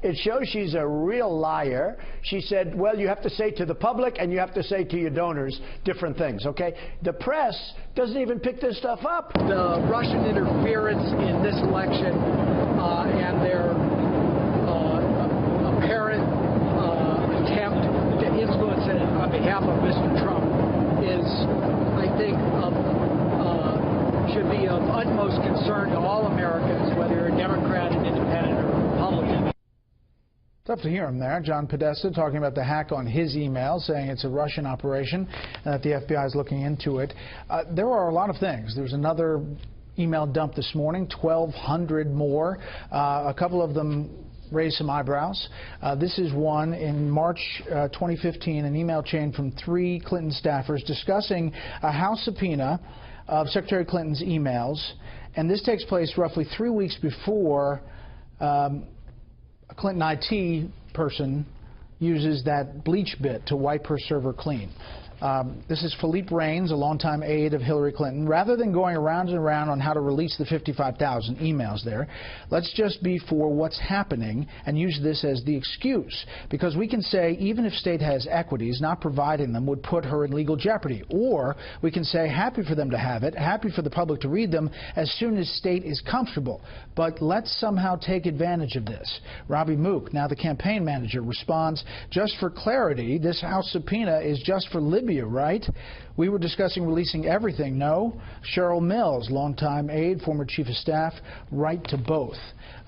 It shows she's a real liar. She said, well, you have to say to the public and you have to say to your donors different things, okay? The press doesn't even pick this stuff up. The Russian interference in this election and their apparent attempt to influence it on behalf of Mr. Trump is, I think, should be of utmost concern to all Americans, whether you're a Democrat, an Independent, or Republican. Tough to hear him there. John Podesta talking about the hack on his email, saying it's a Russian operation and that the FBI is looking into it. There are a lot of things. There's another email dump this morning, 1,200 more. A couple of them raised some eyebrows. This is one in March 2015, an email chain from 3 Clinton staffers discussing a House subpoena of Secretary Clinton's emails, and this takes place roughly 3 weeks before a Clinton IT person uses that bleach bit to wipe her server clean. This is Philippe Reines, a longtime aide of Hillary Clinton. Rather than going around and around on how to release the 55,000 emails there, let's just be for what's happening and use this as the excuse. Because we can say even if state has equities, not providing them would put her in legal jeopardy. Or we can say happy for them to have it, happy for the public to read them as soon as state is comfortable. But let's somehow take advantage of this. Robbie Mook, now the campaign manager, responds, just for clarity, this House subpoena is just for Libya, right? We were discussing releasing everything. No. Cheryl Mills, longtime aide, former chief of staff, right to both.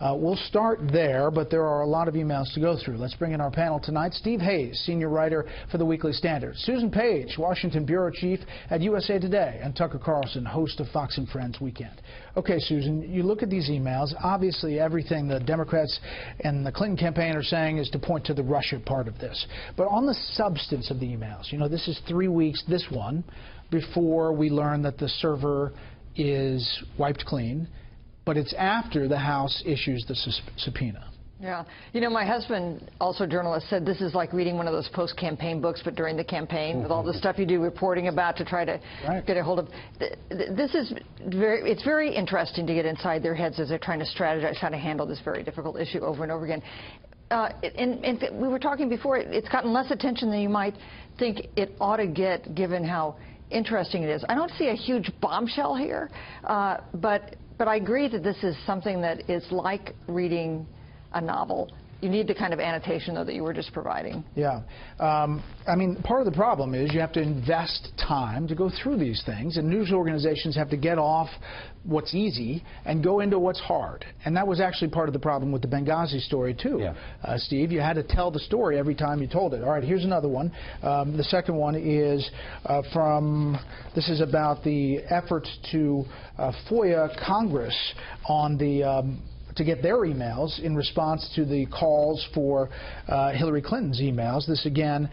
We'll start there, but there are a lot of emails to go through. Let's bring in our panel tonight. Steve Hayes, senior writer for the Weekly Standard. Susan Page, Washington bureau chief at USA Today. And Tucker Carlson, host of Fox and Friends Weekend. Okay, Susan, you look at these emails. Obviously, everything the Democrats and the Clinton campaign are saying is to point to the Russia part of this. But on the substance of the emails, you know, this is 3 weeks, this one, before we learn that the server is wiped clean. But it's after the House issues the subpoena. Yeah. You know, my husband, also a journalist, said this is like reading one of those post-campaign books, but during the campaign, with all the stuff you do reporting about to try to get a hold of. This is it's very interesting to get inside their heads as they're trying to strategize how to handle this very difficult issue over and over again. And we were talking before, it's gotten less attention than you might think it ought to get, given how interesting it is. I don't see a huge bombshell here, but I agree that this is something that is like reading a novel. You need the kind of annotation, though, that you were just providing. Yeah. I mean, part of the problem is you have to invest time to go through these things, and news organizations have to get off what's easy and go into what's hard. And that was actually part of the problem with the Benghazi story, too. Yeah. Steve, you had to tell the story every time you told it. All right, here's another one. The second one is this is about the efforts to FOIA Congress on the to get their emails in response to the calls for Hillary Clinton's emails. This again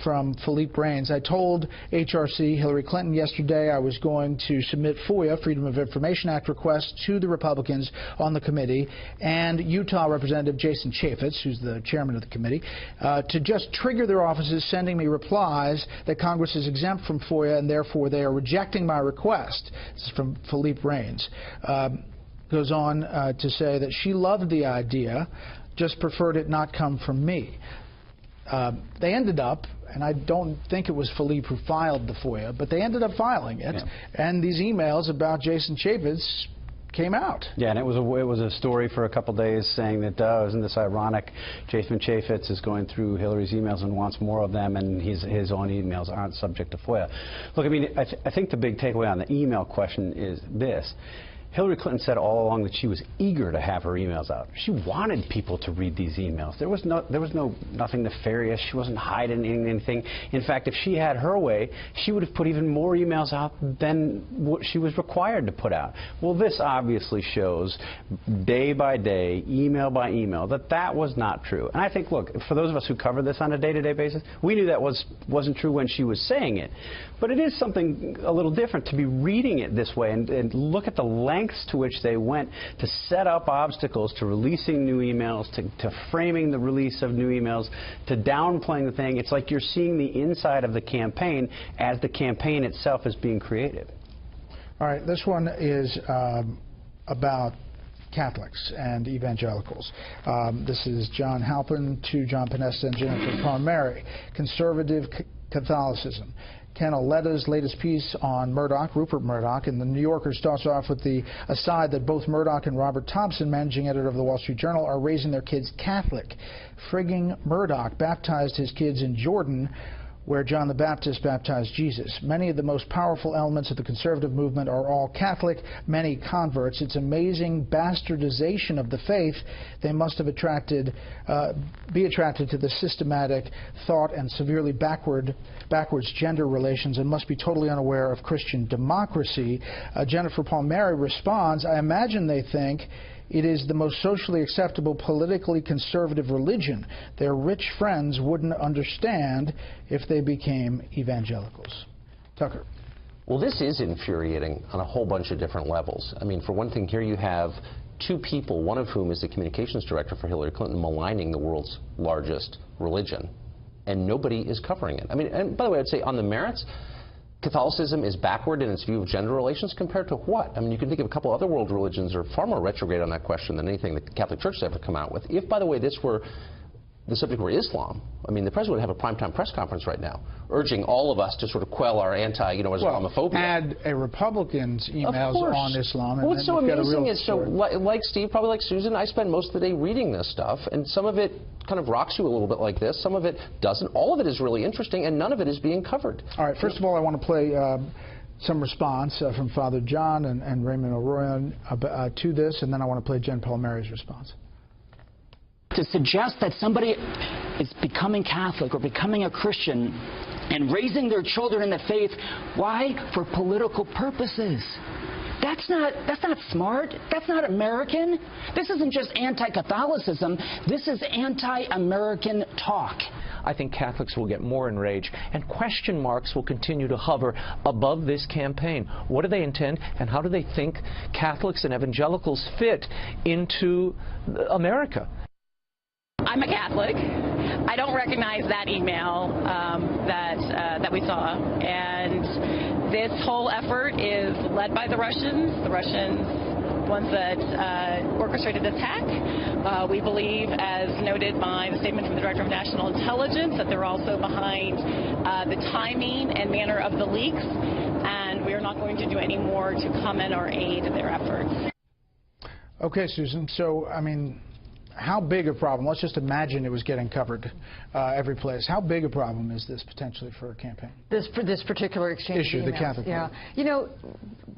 from Philippe Reines. I told HRC Hillary Clinton yesterday I was going to submit FOIA, Freedom of Information Act requests to the Republicans on the committee and Utah Representative Jason Chaffetz, who's the chairman of the committee, to just trigger their offices sending me replies that Congress is exempt from FOIA and therefore they are rejecting my request. This is from Philippe Reines. Goes on to say that she loved the idea, just preferred it not come from me. They ended up, and I don't think it was Philippe who filed the FOIA, but they ended up filing it, and these emails about Jason Chaffetz came out. Yeah, and it was a story for a couple days saying that, isn't this ironic, Jason Chaffetz is going through Hillary's emails and wants more of them, and his own emails aren't subject to FOIA. Look, I mean, I think the big takeaway on the email question is this. Hillary Clinton said all along that she was eager to have her emails out. She wanted people to read these emails. There was nothing nefarious. She wasn't hiding anything. In fact, if she had her way, she would have put even more emails out than what she was required to put out. Well, this obviously shows day by day, email by email, that was not true. And I think, look, for those of us who cover this on a day-to-day basis, we knew that wasn't true when she was saying it. But it is something a little different to be reading it this way and look at the lengths to which they went to set up obstacles to releasing new emails, to framing the release of new emails, to downplaying the thing. It's like you're seeing the inside of the campaign as the campaign itself is being created. All right, this one is about Catholics and evangelicals. This is John Halpin to John Podesta and Jennifer Palmieri. Conservative Catholicism. Ken Aletta's latest piece on Murdoch, Rupert Murdoch, and the New Yorker starts off with the aside that both Murdoch and Robert Thompson, managing editor of the Wall Street Journal, are raising their kids Catholic. Frigging Murdoch baptized his kids in Jordan, where John the Baptist baptized Jesus. Many of the most powerful elements of the conservative movement are all Catholic, many converts. It's amazing bastardization of the faith. They must have be attracted to the systematic thought and severely backwards gender relations and must be totally unaware of Christian democracy. Jennifer Palmieri responds, I imagine they think it is the most socially acceptable, politically conservative religion. Their rich friends wouldn't understand if they became evangelicals. Tucker. Well, this is infuriating on a whole bunch of different levels. I mean, for one thing, here you have two people, one of whom is the communications director for Hillary Clinton, maligning the world's largest religion, and nobody is covering it. I mean, and by the way, I'd say on the merits, Catholicism is backward in its view of gender relations compared to what? I mean, you can think of a couple other world religions are far more retrograde on that question than anything the Catholic Church has ever come out with. If, by the way, this were the subject were Islam, I mean, the president would have a primetime press conference right now, urging all of us to sort of quell our Islamophobia. Add a Republican's emails on Islam. And what's so amazing is, like Steve, probably like Susan, I spend most of the day reading this stuff, and some of it kind of rocks you a little bit like this, some of it doesn't. All of it is really interesting, and none of it is being covered. All right, first of all, I want to play some response from Father John and Raymond O'Rourke to this, and then I want to play Jen Palmieri's response. To suggest that somebody is becoming Catholic or becoming a Christian and raising their children in the faith, why? For political purposes. That's not smart. That's not American. This isn't just anti-Catholicism. This is anti-American talk. I think Catholics will get more enraged, and question marks will continue to hover above this campaign. What do they intend, and how do they think Catholics and evangelicals fit into America? I'm a Catholic. I don't recognize that email that we saw, and this whole effort is led by the Russians. The Russians, ones that orchestrated the attack. We believe, as noted by the statement from the Director of National Intelligence, that they're also behind the timing and manner of the leaks, and we are not going to do any more to comment or aid in their efforts. Okay, Susan. So, I mean, how big a problem? Let's just imagine it was getting covered every place. How big a problem is this potentially for a campaign? This particular exchange issue, the Catholic. Yeah, you know,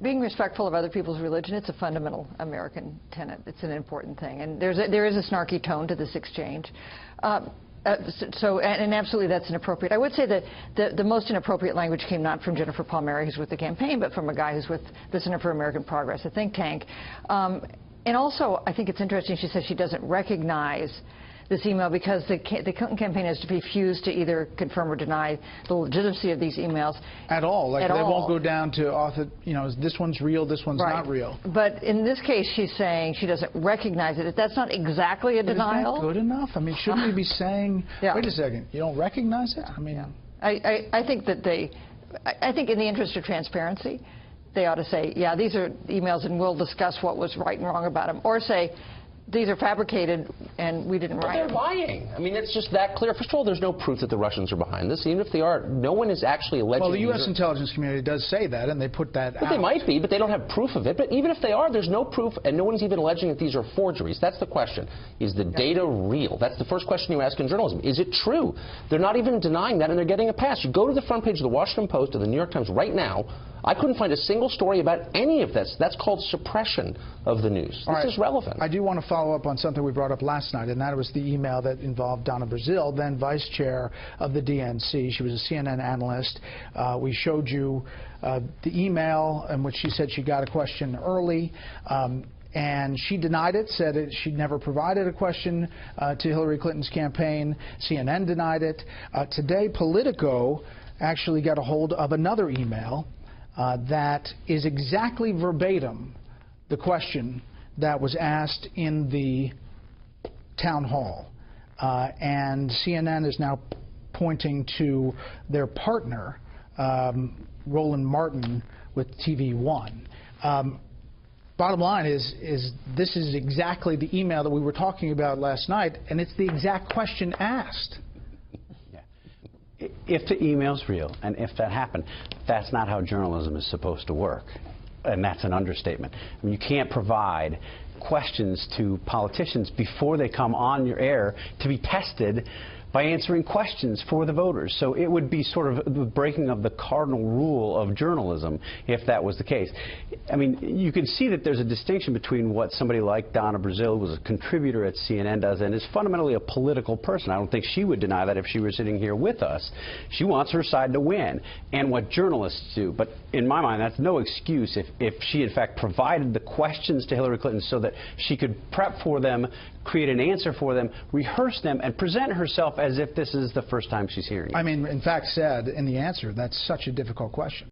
being respectful of other people's religion, it's a fundamental American tenet. It's an important thing, and there is a snarky tone to this exchange. And absolutely that's inappropriate. I would say that the most inappropriate language came not from Jennifer Palmieri, who's with the campaign, but from a guy who's with the Center for American Progress, a think tank. And also, I think it's interesting, she says she doesn't recognize this email because the Clinton campaign has refused to either confirm or deny the legitimacy of these emails. At all. Like they won't go down to author, you know, this one's real, this one's not real. But in this case, she's saying she doesn't recognize it. That's not exactly a denial. Is that good enough? I mean, shouldn't we be saying, wait a second, you don't recognize it? I mean, I think that I think in the interest of transparency, they ought to say, yeah, these are emails and we'll discuss what was right and wrong about them. Or say, these are fabricated and we didn't write them. They're lying. I mean, it's just that clear. First of all, there's no proof that the Russians are behind this. Even if they are, no one is actually alleging. Well, the U.S. intelligence community does say that, and they put that out. They might be, but they don't have proof of it. But even if they are, there's no proof, and no one's even alleging that these are forgeries. That's the question. Is the data real? That's the first question you ask in journalism. Is it true? They're not even denying that, and they're getting a pass. You go to the front page of the Washington Post or the New York Times right now, I couldn't find a single story about any of this. That's called suppression of the news. This is relevant. I do want to follow up on something we brought up last night, and that was the email that involved Donna Brazile, then vice chair of the DNC. She was a CNN analyst. We showed you the email in which she said she got a question early. And she denied it, said she'd never provided a question to Hillary Clinton's campaign. CNN denied it. Today, Politico actually got a hold of another email that is exactly verbatim the question that was asked in the town hall. And CNN is now pointing to their partner, Roland Martin, with TV One. Bottom line is this is exactly the email that we were talking about last night, and it's the exact question asked. If the email's real, and if that happened, that's not how journalism is supposed to work. And that's an understatement. I mean, you can't provide questions to politicians before they come on your air to be tested by answering questions for the voters. So it would be sort of the breaking of the cardinal rule of journalism if that was the case. I mean, you can see that there's a distinction between what somebody like Donna Brazile, who was a contributor at CNN, does, and is fundamentally a political person. I don't think she would deny that if she were sitting here with us. She wants her side to win, and what journalists do. But in my mind, that's no excuse if she, in fact, provided the questions to Hillary Clinton so that she could prep for them, create an answer for them, rehearse them, and present herself as if this is the first time she's hearing it. I mean, in fact, said in the answer, that's such a difficult question.